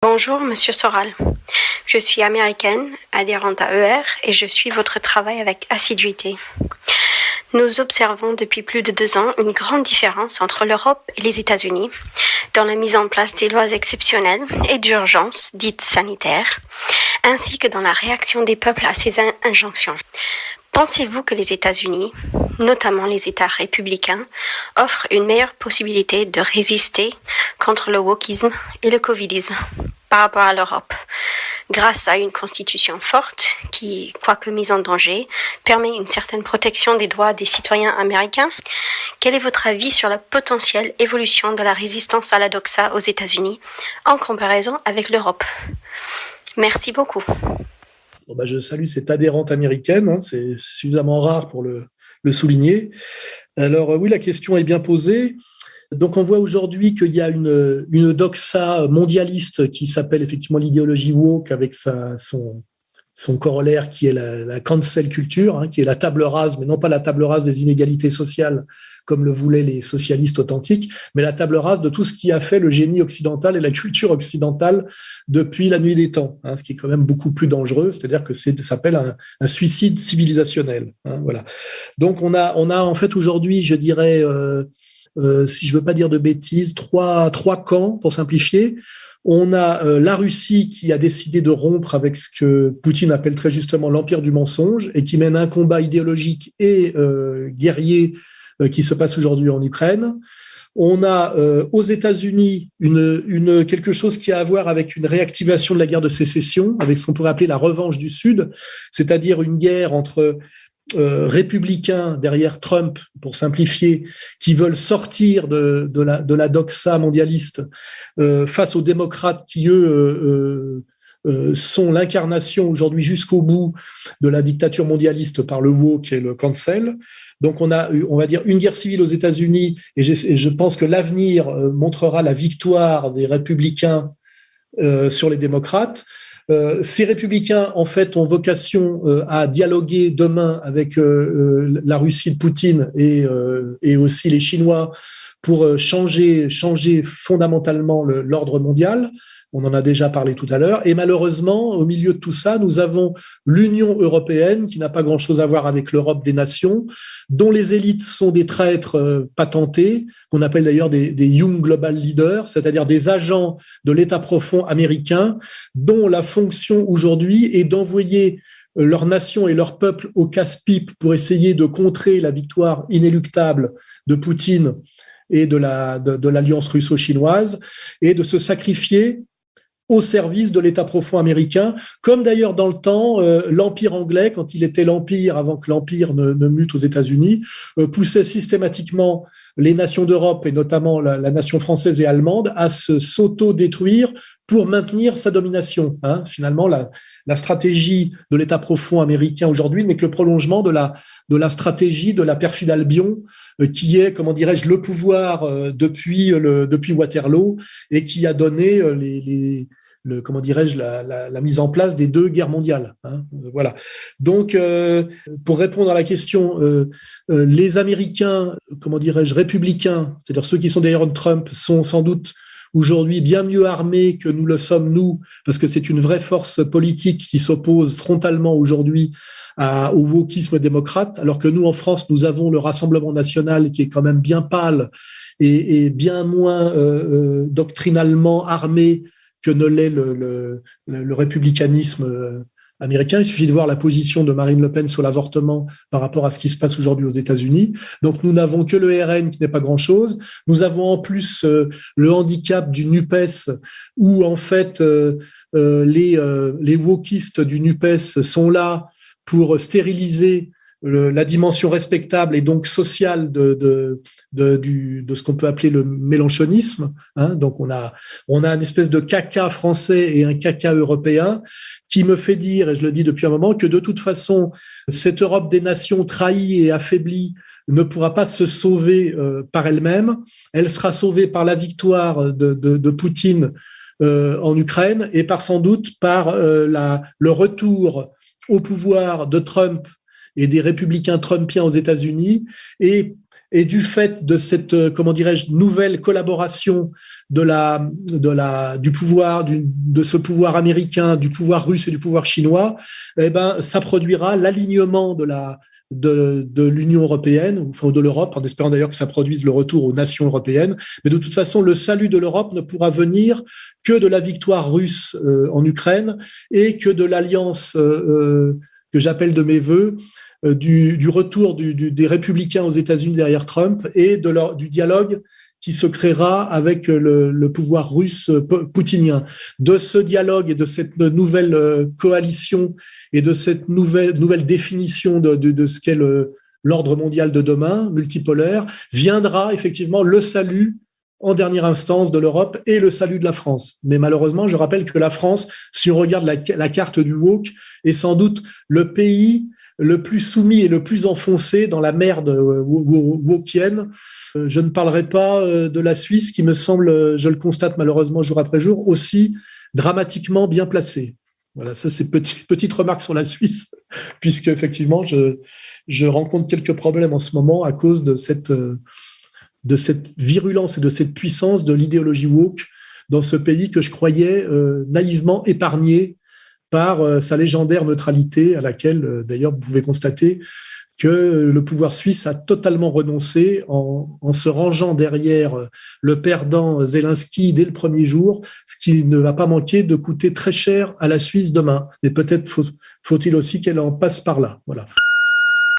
Bonjour, Monsieur Soral. Je suis américaine, adhérente à ER, et je suis votre travail avec assiduité. Nous observons depuis plus de 2 ans une grande différence entre l'Europe et les États-Unis dans la mise en place des lois exceptionnelles et d'urgence, dites sanitaires, ainsi que dans la réaction des peuples à ces injonctions. Pensez-vous que les États-Unis, notamment les États républicains, offrent une meilleure possibilité de résister contre le wokisme et le covidisme par rapport à l'Europe, grâce à une constitution forte qui, quoique mise en danger, permet une certaine protection des droits des citoyens américains? Quel est votre avis sur la potentielle évolution de la résistance à la doxa aux États-Unis en comparaison avec l'Europe? Merci beaucoup. Je salue cette adhérente américaine, c'est suffisamment rare pour le souligner. Alors oui, la question est bien posée. Donc on voit aujourd'hui qu'il y a une doxa mondialiste qui s'appelle effectivement l'idéologie woke avec son corollaire qui est la cancel culture, qui est la table rase, mais non pas la table rase des inégalités sociales comme le voulaient les socialistes authentiques, mais la table rase de tout ce qui a fait le génie occidental et la culture occidentale depuis la nuit des temps, ce qui est quand même beaucoup plus dangereux, c'est-à-dire que ça s'appelle un suicide civilisationnel. Voilà. Donc on a en fait aujourd'hui, je dirais, si je veux pas dire de bêtises, trois camps pour simplifier. On a la Russie qui a décidé de rompre avec ce que Poutine appelle très justement l'empire du mensonge et qui mène un combat idéologique et guerrier qui se passe aujourd'hui en Ukraine. On a aux États-Unis quelque chose qui a à voir avec une réactivation de la guerre de sécession, avec ce qu'on pourrait appeler la revanche du Sud, c'est-à-dire une guerre entre républicains derrière Trump, pour simplifier, qui veulent sortir de la doxa mondialiste face aux démocrates qui, eux, sont l'incarnation aujourd'hui jusqu'au bout de la dictature mondialiste par le woke et le cancel. Donc on va dire, une guerre civile aux États-Unis, et je pense que l'avenir montrera la victoire des républicains sur les démocrates. Ces républicains, en fait, ont vocation à dialoguer demain avec la Russie de Poutine et aussi les Chinois pour changer fondamentalement l'ordre mondial. On en a déjà parlé tout à l'heure. Et malheureusement, au milieu de tout ça, nous avons l'Union européenne, qui n'a pas grand-chose à voir avec l'Europe des nations, dont les élites sont des traîtres patentés, qu'on appelle d'ailleurs des Young Global Leaders, c'est-à-dire des agents de l'État profond américain, dont la fonction aujourd'hui est d'envoyer leur nation et leur peuple au casse-pipe pour essayer de contrer la victoire inéluctable de Poutine et de l'alliance russo-chinoise, et de se sacrifier au service de l'État profond américain, comme d'ailleurs dans le temps, l'Empire anglais, quand il était l'Empire, avant que l'Empire ne mute aux États-Unis, poussait systématiquement les nations d'Europe, et notamment la nation française et allemande, à s'auto-détruire pour maintenir sa domination. Finalement, la stratégie de l'État profond américain aujourd'hui n'est que le prolongement de la stratégie de la perfide Albion, qui est, comment dirais-je, le pouvoir depuis Waterloo, et qui a donné la mise en place des 2 guerres mondiales. Voilà. Donc, pour répondre à la question, les Américains, comment dirais-je, républicains, c'est-à-dire ceux qui sont derrière Trump, sont sans doute aujourd'hui bien mieux armés que nous le sommes nous, parce que c'est une vraie force politique qui s'oppose frontalement aujourd'hui au wokisme démocrate, alors que nous, en France, nous avons le Rassemblement national qui est quand même bien pâle et bien moins doctrinalement armé que ne l'est le républicanisme américain. Il suffit de voir la position de Marine Le Pen sur l'avortement par rapport à ce qui se passe aujourd'hui aux États-Unis. Donc, nous n'avons que le RN qui n'est pas grand-chose. Nous avons en plus le handicap du NUPES, où en fait les wokistes du NUPES sont là pour stériliser la dimension respectable et donc sociale de ce qu'on peut appeler le mélenchonisme. Donc on a une espèce de caca français et un caca européen qui me fait dire, et je le dis depuis un moment, que de toute façon, cette Europe des nations trahie et affaiblie ne pourra pas se sauver par elle-même. Elle sera sauvée par la victoire de Poutine en Ukraine, et sans doute par le retour au pouvoir de Trump et des républicains trumpiens aux États-Unis, et Et du fait de cette, comment dirais-je, nouvelle collaboration du pouvoir, de ce pouvoir américain, du pouvoir russe et du pouvoir chinois, ça produira l'alignement de l'Union européenne, enfin de l'Europe, en espérant d'ailleurs que ça produise le retour aux nations européennes. Mais de toute façon, le salut de l'Europe ne pourra venir que de la victoire russe en Ukraine et que de l'alliance que j'appelle de mes voeux, du retour des républicains aux États-Unis derrière Trump et du dialogue qui se créera avec le pouvoir russe poutinien. De ce dialogue et de cette nouvelle coalition et de cette nouvelle définition de ce qu'est l'ordre mondial de demain, multipolaire, viendra effectivement le salut en dernière instance de l'Europe et le salut de la France. Mais malheureusement, je rappelle que la France, si on regarde la carte du woke, est sans doute le pays le plus soumis et le plus enfoncé dans la merde wokienne. Je ne parlerai pas de la Suisse, qui me semble, je le constate malheureusement jour après jour, aussi dramatiquement bien placée. Voilà, ça c'est petite remarque sur la Suisse, puisque effectivement je rencontre quelques problèmes en ce moment à cause de cette virulence et de cette puissance de l'idéologie woke dans ce pays que je croyais naïvement épargné par sa légendaire neutralité, à laquelle, d'ailleurs, vous pouvez constater que le pouvoir suisse a totalement renoncé en se rangeant derrière le perdant Zelensky dès le premier jour, ce qui ne va pas manquer de coûter très cher à la Suisse demain. Mais peut-être faut-il aussi qu'elle en passe par là. Voilà.